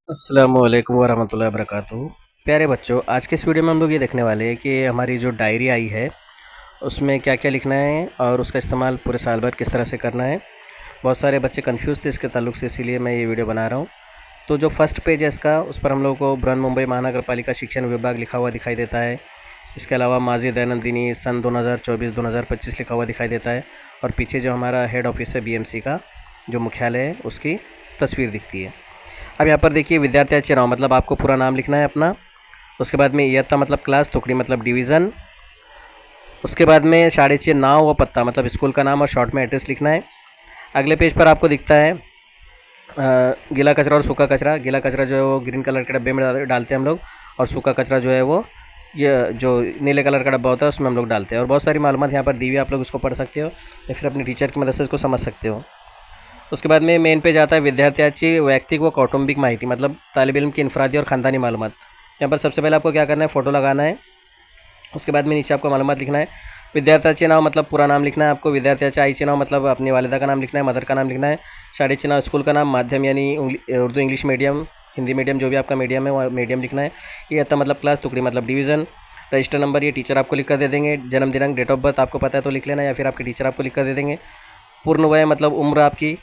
अस्सलामुअलैकुम वरहमतुल्लाहि वबरकातुहू। प्यारे बच्चों, आज के इस वीडियो में हम लोग ये देखने वाले हैं कि हमारी जो डायरी आई है उसमें क्या क्या लिखना है और उसका इस्तेमाल पूरे साल भर किस तरह से करना है। बहुत सारे बच्चे कंफ्यूज थे इसके ताल्लुक से, इसीलिए मैं ये वीडियो बना रहा हूँ। तो जो फर्स्ट पेज है इसका, उस पर हम लोग को बृहन-मुंबई महानगर पालिका शिक्षण विभाग लिखा हुआ दिखाई देता है। इसके अलावा माज़ी दैनंदिनी सन 2024-2025 लिखा हुआ दिखाई देता है और पीछे जो हमारा हेड ऑफिस है बीएमसी का, जो मुख्यालय है, उसकी तस्वीर दिखती है। अब यहाँ पर देखिए, विद्यार्थी नाम मतलब आपको पूरा नाम लिखना है अपना। उसके बाद में इयत्ता मतलब क्लास, टुकड़ी मतलब डिवीज़न। उसके बाद में शाळेचे नाव व पत्ता मतलब स्कूल का नाम और शॉर्ट में एड्रेस लिखना है। अगले पेज पर आपको दिखता है गीला कचरा और सूखा कचरा। गीला कचरा जो है वो ग्रीन कलर के डब्बे में डालते हैं हम लोग, और सूखा कचरा जो है वो ये जो नीले कलर का डब्बा होता है उसमें हम लोग डालते हैं। और बहुत सारी मालूमात यहाँ पर दी हुई है, आप लोग उसको पढ़ सकते हो या फिर अपनी टीचर की मदद से इसको समझ सकते हो। उसके बाद में मेन पेज आता है विद्यार्थ्याची वैयक्तिक व कौटुंबिक माहिती मतलब तालिब इल्म की इनफरादी और ख़ानदानी मालूमात। यहाँ पर सबसे पहले आपको क्या करना है, फ़ोटो लगाना है। उसके बाद में नीचे आपको मालूमात लिखना है। विद्यार्थ्याचे नाव मतलब पूरा नाम लिखना है आपको। विद्यार्थ्याच्या आईचे नाव मतलब अपनी वालिदा का नाम लिखना है, मदर का नाम लिखना है। शाळेचे नाव, स्कूल का नाम, माध्यम यानी Urdu English medium, Hindi medium, जो भी आपका मीडियम है वो मीडियम लिखना है। इयत्ता मतलब क्लास, टुकड़ी मतलब डिवीज़न। रजिस्टर नंबर ये टीचर आपको लिख कर दे देंगे। जन्म दिनांक, डेट ऑफ बर्थ आपको पता है तो लिख लेना, या फिर आपके टीचर आपको लिख कर दे देंगे। पूर्ण वय मतलब उम्र आपकी।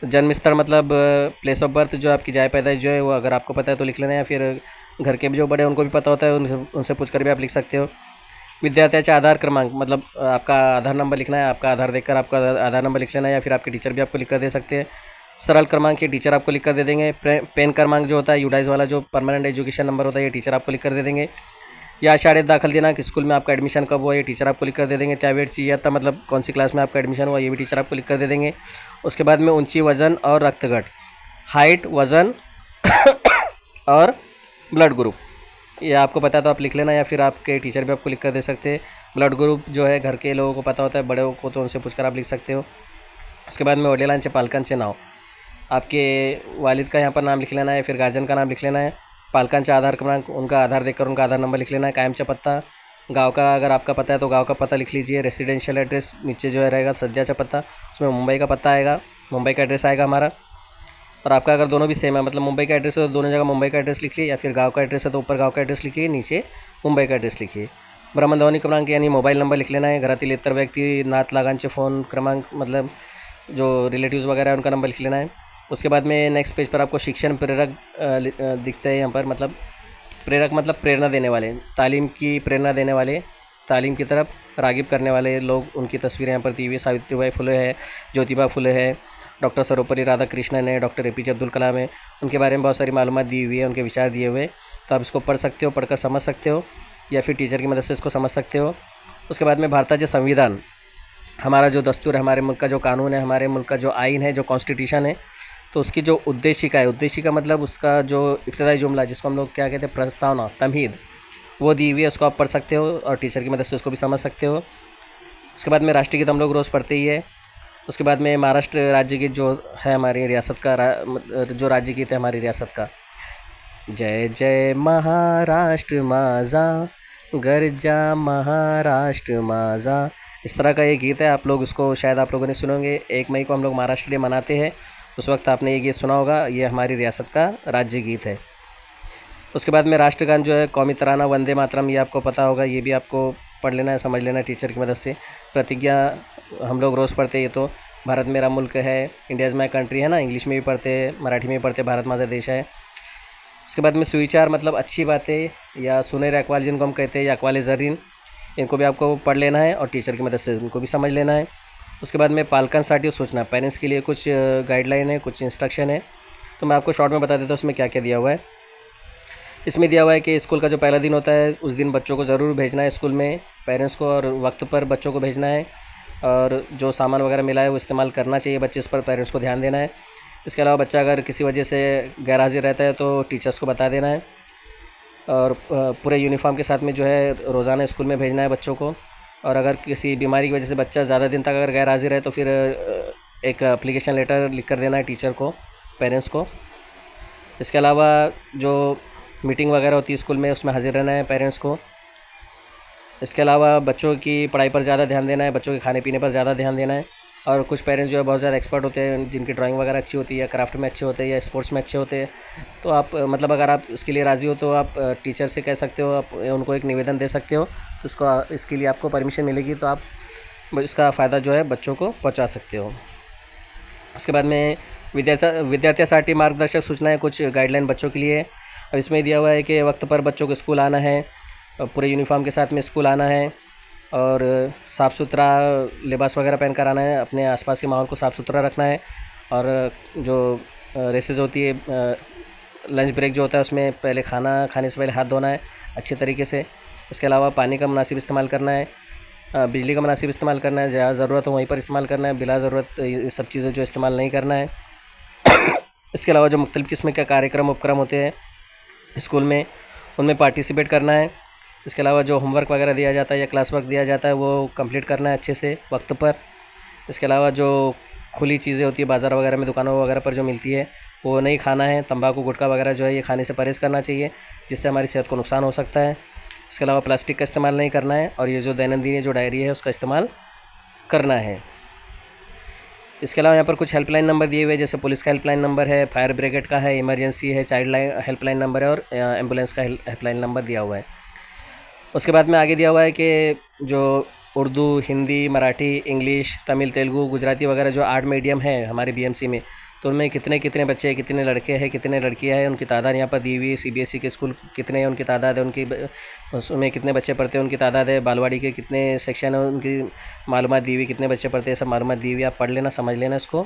जन्म स्थल मतलब प्लेस ऑफ बर्थ, जो आपकी जाए पैदाइश जो है वो अगर आपको पता है तो लिख लेना, या फिर घर के भी जो बड़े हैं उनको भी पता होता है, उनसे पूछ कर भी आप लिख सकते हो। विद्यार्थ्याचा आधार क्रमांक मतलब आपका आधार नंबर लिखना है। आपका आधार देखकर आपका आधार नंबर लिख लेना है, या फिर आपके टीचर भी आपको लिख कर दे सकते हैं। सरल क्रमांक ये टीचर आपको लिख कर दे देंगे। पेन क्रमांक जो होता है, यूडाइज वाला जो परमानेंट एजुकेशन नंबर होता है, ये टीचर आपको लिख कर दे देंगे। या शाळेत दाखल दिनांक, स्कूल में आपका एडमिशन कब हुआ ये टीचर आपको लिख कर दे देंगे। त्यावेळची इयत्ता मतलब कौन सी क्लास में आपका एडमिशन हुआ, ये भी टीचर आपको लिख कर दे देंगे। उसके बाद में ऊंची, वज़न और रक्तगट, हाइट, वज़न और ब्लड ग्रुप, ये आपको पता है तो आप लिख लेना, या फिर आपके टीचर भी आपको लिख कर दे सकते हैं। ब्लड ग्रुप जो है घर के लोगों को पता होता है, बड़े को तो उनसे पूछकर आप लिख सकते हो। उसके बाद में वडिलांचे पालकांचे नाव, आपके वालिद का यहाँ पर नाम लिख लेना है, फिर गार्जियन का नाम लिख लेना है। पालकांचा आधार क्रमांक, उनका आधार देखकर उनका आधार नंबर लिख लेना है। कायमचा पत्ता, गांव का अगर आपका पता है तो गांव का पता लिख लीजिए। रेसिडेंशियल एड्रेस नीचे जो है रहेगा सध्याचा पत्ता, उसमें मुंबई का पत्ता आएगा, मुंबई का एड्रेस आएगा हमारा। और आपका अगर दोनों भी सेम है मतलब मुंबई का एड्रेस है तो दोनों जगह मुंबई का एड्रेस लिखिए, या फिर गांव का एड्रेस है तो ऊपर गांव का एड्रेस लिखिए, नीचे मुंबई का एड्रेस लिखिए। भ्रमणध्वनी क्रमांक यानी मोबाईल नंबर लिख लेना है। घरातील इतर व्यक्ती, नात लागांचे फ़ोन क्रमांक मतलब जो रिलेटिव्स वगैरह है उनका नंबर लिख लेना है। उसके बाद में नेक्स्ट पेज पर आपको शिक्षण प्रेरक दिखते हैं यहाँ पर, मतलब प्रेरक मतलब प्रेरणा देने वाले, तालीम की प्रेरणा देने वाले, तालीम की तरफ राग़िब करने वाले लोग, उनकी तस्वीरें यहाँ पर दी हुई है। सावित्रीबाई फुले है, ज्योतिबा फुले है, डॉक्टर सर्वपल्ली राधाकृष्णन है, डॉक्टर एपीजे अब्दुल कलाम है। उनके बारे में बहुत सारी मालूमात दी हुई है, उनके विचार दिए हुए, तो आप इसको पढ़ सकते हो, पढ़कर समझ सकते हो, या फिर टीचर की मदद से इसको समझ सकते हो। उसके बाद में भारताचे संविधान, हमारा जो दस्तूर है, हमारे मुल्क का जो कानून है, हमारे मुल्क का जो आइन है, जो कॉन्स्टिट्यूशन है, तो उसकी जो उद्देशिका है, उद्देशिका मतलब उसका जो इब्तदाई जुमला जिसको हम लोग क्या कहते हैं, प्रस्तावना, तमहीद, वो दी हुई है, उसको आप पढ़ सकते हो और टीचर की मदद से उसको भी समझ सकते हो। उसके बाद में राष्ट्रगीत हम लोग रोज़ पढ़ते ही है। उसके बाद में महाराष्ट्र राज्य गीत जो है हमारी रियासत का जो राज्य गीत है हमारी रियासत का, जय जय महाराष्ट्र माझा, गर्जा महाराष्ट्र माझा, इस तरह का ये गीत है। आप लोग इसको शायद आप लोगों ने सुनोगे। 1 मई को हम लोग महाराष्ट्र डे मनाते हैं, उस वक्त आपने ये गीत सुना होगा। ये हमारी रियासत का राज्य गीत है। उसके बाद में राष्ट्रगान जो है, कौमी तराना, वंदे मातरम, ये आपको पता होगा, ये भी आपको पढ़ लेना है, समझ लेना है टीचर की मदद से। प्रतिज्ञा हम लोग रोज़ पढ़ते हैं, ये तो भारत मेरा मुल्क है, इंडिया इज़ माई कंट्री है ना, इंग्लिश में भी पढ़ते हैं, मराठी में भी पढ़ते हैं, भारत माझा देश है। उसके बाद में सुविचार मतलब अच्छी बातें, या सुनहरे अकवाल जिनको हम कहते हैं, या अकवाल ज़रीन, इनको भी आपको पढ़ लेना है और टीचर की मदद से उनको भी समझ लेना है। उसके बाद में पालकांसाठी सूचना, पेरेंट्स के लिए कुछ गाइडलाइन है, कुछ इंस्ट्रक्शन है, तो मैं आपको शॉर्ट में बता देता हूँ उसमें क्या क्या दिया हुआ है। इसमें दिया हुआ है कि स्कूल का जो पहला दिन होता है उस दिन बच्चों को ज़रूर भेजना है स्कूल में, पेरेंट्स को, और वक्त पर बच्चों को भेजना है, और जो सामान वगैरह मिला है वो इस्तेमाल करना चाहिए बच्चे, इस पर पेरेंट्स को ध्यान देना है। इसके अलावा बच्चा अगर किसी वजह से गैरहाजिर रहता है तो टीचर्स को बता देना है, और पूरे यूनिफॉर्म के साथ में जो है रोज़ाना स्कूल में भेजना है बच्चों को। और अगर किसी बीमारी की वजह से बच्चा ज़्यादा दिन तक अगर गैर हाजिर है तो फिर एक एप्लीकेशन लेटर लिख कर देना है टीचर को, पेरेंट्स को। इसके अलावा जो मीटिंग वगैरह होती है स्कूल में उसमें हाजिर रहना है पेरेंट्स को। इसके अलावा बच्चों की पढ़ाई पर ज़्यादा ध्यान देना है, बच्चों के खाने पीने पर ज़्यादा ध्यान देना है। और कुछ पेरेंट्स जो है बहुत ज़्यादा एक्सपर्ट होते हैं, जिनकी ड्राइंग वगैरह अच्छी होती है या क्राफ्ट में अच्छे होते हैं या स्पोर्ट्स में अच्छे होते हैं, तो आप मतलब अगर आप इसके लिए राज़ी हो तो आप टीचर से कह सकते हो, आप उनको एक निवेदन दे सकते हो, तो इसके लिए आपको परमिशन मिलेगी, तो आप इसका फ़ायदा जो है बच्चों को पहुंचा सकते हो। उसके बाद में विद्यार्थ्यांसाठी मार्गदर्शक सूचनाएं, कुछ गाइडलाइन बच्चों के लिए। अब इसमें दिया हुआ है कि वक्त पर बच्चों को स्कूल आना है, पूरे यूनिफॉर्म के साथ में स्कूल आना है, और साफ़ सुथरा लिबास वगैरह पहन कर आना है, अपने आसपास के माहौल को साफ़ सुथरा रखना है, और जो रेसेस होती है, लंच ब्रेक जो होता है, उसमें पहले खाना खाने से पहले हाथ धोना है अच्छे तरीके से। इसके अलावा पानी का मुनासिब इस्तेमाल करना है, बिजली का मुनासिब इस्तेमाल करना है, जहाँ ज़रूरत हो वहीं पर इस्तेमाल करना है, बिला ज़रूरत ये सब चीज़ें जो इस्तेमाल नहीं करना है। इसके अलावा जो मुख्तलिफ़ किस्म के कार्यक्रम उपक्रम होते हैं स्कूल में, उनमें पार्टिसिपेट करना है। इसके अलावा जो होमवर्क वगैरह दिया जाता है या क्लास वर्क दिया जाता है वो कंप्लीट करना है अच्छे से वक्त पर। इसके अलावा जो खुली चीज़ें होती है बाज़ार वगैरह में, दुकानों वगैरह पर जो मिलती है, वो नहीं खाना है। तंबाकू गुटखा वगैरह जो है ये खाने से परहेज़ करना चाहिए, जिससे हमारी सेहत को नुकसान हो सकता है। इसके अलावा प्लास्टिक का इस्तेमाल नहीं करना है, और ये जो दैनंदिन जो डायरी है उसका इस्तेमाल करना है। इसके अलावा यहाँ पर कुछ हेल्पलाइन नंबर दिए हुए हैं, जैसे पुलिस का हेल्पलाइन नंबर है, फायर ब्रिगेड का है, इमरजेंसी है, चाइल्ड लाइन हेल्पलाइन नंबर है, और एम्बुलेंस का हेल्पलाइन नंबर दिया हुआ है। उसके बाद में आगे दिया हुआ है कि जो उर्दू, हिंदी, मराठी, इंग्लिश, तमिल, तेलुगु, गुजराती वगैरह जो 8 मीडियम है हमारे बीएमसी में, तो उनमें कितने कितने बच्चे, कितने लड़के हैं, कितने लड़कियां हैं, उनकी तादाद यहाँ पर दी हुई है। सीबीएसई के स्कूल कितने हैं उनकी तादाद है, उसमें कितने बच्चे पढ़ते हैं उनकी तादाद है, बालवाड़ी के कितने सेक्शन है उनकी मालूमात दी हुई, कितने बच्चे पढ़ते हैं, सब मालूमात दी हुई, आप पढ़ लेना, समझ लेना इसको।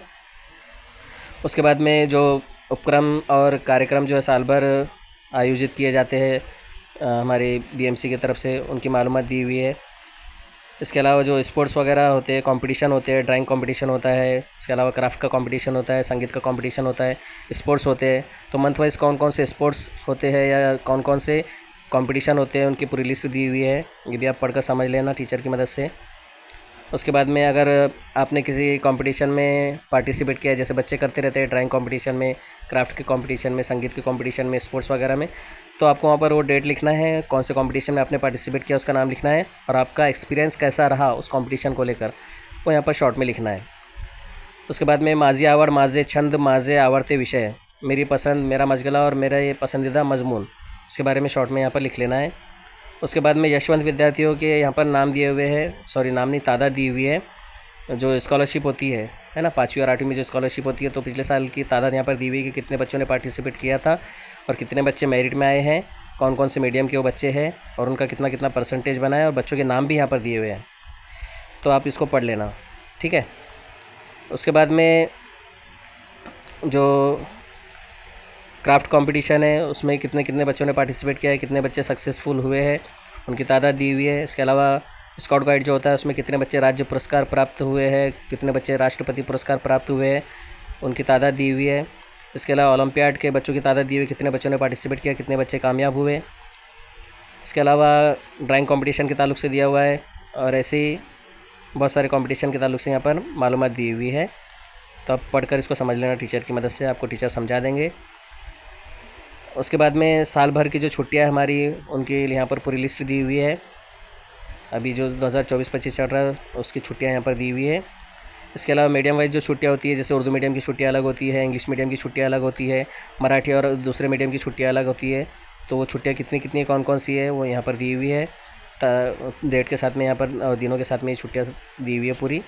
उसके बाद में जो उपक्रम और कार्यक्रम जो है साल भर आयोजित किए जाते हैं हमारे बीएमसी की तरफ से, उनकी मालूमात दी हुई है। इसके अलावा जो स्पोर्ट्स वगैरह होते हैं, कंपटीशन होते हैं, ड्राइंग कंपटीशन होता है, इसके अलावा क्राफ्ट का कंपटीशन होता है, संगीत का कंपटीशन होता है, स्पोर्ट्स होते हैं, तो मंथ वाइज कौन कौन से स्पोर्ट्स होते हैं या कौन कौन से कंपटीशन होते हैं उनकी पूरी लिस्ट दी हुई है, ये भी आप पढ़कर समझ लेना टीचर की मदद से। उसके बाद में अगर आपने किसी कंपटीशन में पार्टिसिपेट किया है, जैसे बच्चे करते रहते हैं ड्राइंग कंपटीशन में, क्राफ्ट के कंपटीशन में, संगीत के कंपटीशन में, स्पोर्ट्स वगैरह में, तो आपको वहाँ पर वो डेट लिखना है, कौन से कंपटीशन में आपने पार्टिसिपेट किया उसका नाम लिखना है, और आपका एक्सपीरियंस कैसा रहा उस कंपटीशन को लेकर वो यहाँ पर शॉर्ट में लिखना है। उसके बाद में माजी आवड़, माजे छंद, माजे आवड़ते विषय, मेरी पसंद, मेरा मशगला और मेरा ये पसंदीदा मजमून, उसके बारे में शॉर्ट में यहाँ पर लिख लेना है। उसके बाद में यशवंत विद्यार्थियों के यहाँ पर नाम दिए हुए हैं, सॉरी नाम नहीं, तादाद दी हुई है, जो स्कॉलरशिप होती है ना, 5वीं और 8वीं में जो स्कॉलरशिप होती है, तो पिछले साल की तादाद यहाँ पर दी हुई है कि कितने बच्चों ने पार्टिसिपेट किया था और कितने बच्चे मेरिट में आए हैं, कौन कौन से मीडियम के वो बच्चे हैं, और उनका कितना कितना परसेंटेज बना है, और बच्चों के नाम भी यहाँ पर दिए हुए हैं, तो आप इसको पढ़ लेना, ठीक है। उसके बाद में जो क्राफ्ट कंपटीशन है उसमें कितने कितने बच्चों ने पार्टिसिपेट किया है, कितने बच्चे सक्सेसफुल हुए हैं, उनकी तादाद दी हुई है। इसके अलावा स्काउट गाइड जो होता है उसमें कितने बच्चे राज्य पुरस्कार प्राप्त हुए हैं, कितने बच्चे राष्ट्रपति पुरस्कार प्राप्त हुए हैं, उनकी तादाद दी हुई है। इसके अलावा ओलंपियाड के बच्चों की तादाद दी हुई है, कितने बच्चों ने पार्टिसिपेट किया, कितने बच्चे कामयाब हुए। इसके अलावा ड्राइंग कंपटीशन के ताल्लुक से दिया हुआ है, और ऐसे ही बहुत सारे कंपटीशन के ताल्लुक से यहाँ पर मालूमात दी हुई है, तो आप पढ़कर इसको समझ लेना टीचर की मदद से, आपको टीचर समझा देंगे। उसके बाद में साल भर की जो छुट्टियां हमारी, उनके यहाँ पर पूरी लिस्ट दी हुई है। अभी जो 2024-25 चल रहा है उसकी छुट्टियां यहाँ पर दी हुई है। इसके अलावा मीडियम वाइज जो छुट्टियां होती है, जैसे उर्दू मीडियम की छुट्टियां अलग होती है, इंग्लिश मीडियम की छुट्टियां अलग होती है, मराठी और दूसरे मीडियम की छुट्टियां अलग होती है, तो वो छुट्टियाँ कितनी कितनी कौन कौन सी है वो यहाँ पर दी हुई है, डेट के साथ में, यहाँ पर और दिनों के साथ में ये छुट्टियाँ दी हुई है पूरी।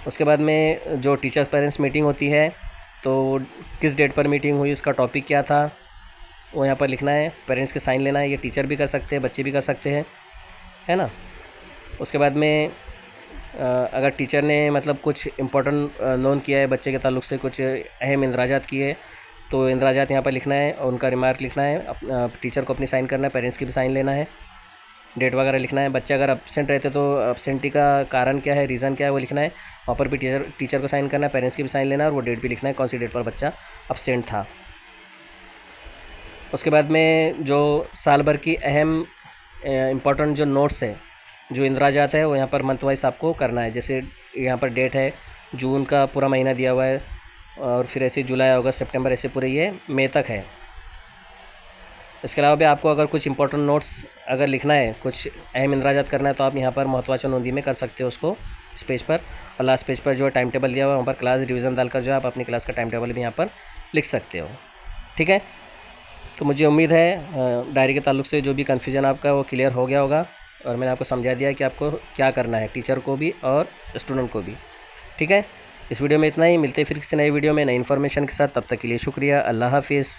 उसके बाद में जो टीचर्स पेरेंट्स मीटिंग होती है, तो किस डेट पर मीटिंग हुई, उसका टॉपिक क्या था, वो यहाँ पर लिखना है, पेरेंट्स के साइन लेना है। ये टीचर भी कर सकते हैं, बच्चे भी कर सकते हैं, है ना। उसके बाद में अगर टीचर ने मतलब कुछ इम्पोर्टेंट नोन किया है बच्चे के ताल्लुक से, कुछ अहम इंदराजात किए, तो इंदराजात यहाँ पर लिखना है और उनका रिमार्क लिखना है, टीचर को अपनी साइन करना है, पेरेंट्स की भी साइन लेना है, डेट वगैरह लिखना है। बच्चे अगर एब्सेंट रहते तो एब्सेंटी का कारण क्या है, रीज़न क्या है, वो लिखना है। वहाँ पर भी टीचर को साइन करना है, पेरेंट्स की भी साइन लेना है, और वो डेट भी लिखना है, कौन सी डेट पर बच्चा एब्सेंट था। उसके बाद में जो साल भर की अहम इम्पोर्टेंट जो नोट्स है, जो इंदराजात है, वो यहाँ पर मंथ वाइज आपको करना है। जैसे यहाँ पर डेट है, जून का पूरा महीना दिया हुआ है, और फिर ऐसे जुलाई, अगस्त, सितंबर, ऐसे पूरे ये मई तक है। इसके अलावा भी आपको अगर कुछ इंपॉर्टेंट नोट्स अगर लिखना है, कुछ अहम इंदराजात करना है, तो आप यहाँ पर महत्वाच्या नोंदी में कर सकते हो उसको इस पेज पर। और लास्ट पेज पर जो टाइम टेबल दिया हुआ है वहाँ पर क्लास डिवीज़न डालकर जो है आप अपनी क्लास का टाइम टेबल भी यहाँ पर लिख सकते हो। ठीक है, तो मुझे उम्मीद है डायरी के ताल्लुक से जो भी कन्फ्यूज़न आपका वो क्लियर हो गया होगा और मैंने आपको समझा दिया कि आपको क्या करना है, टीचर को भी और स्टूडेंट को भी। ठीक है, इस वीडियो में इतना ही, मिलते हैं फिर किसी नई वीडियो में नई इन्फॉर्मेशन के साथ। तब तक के लिए शुक्रिया, अल्लाह हाफिज़।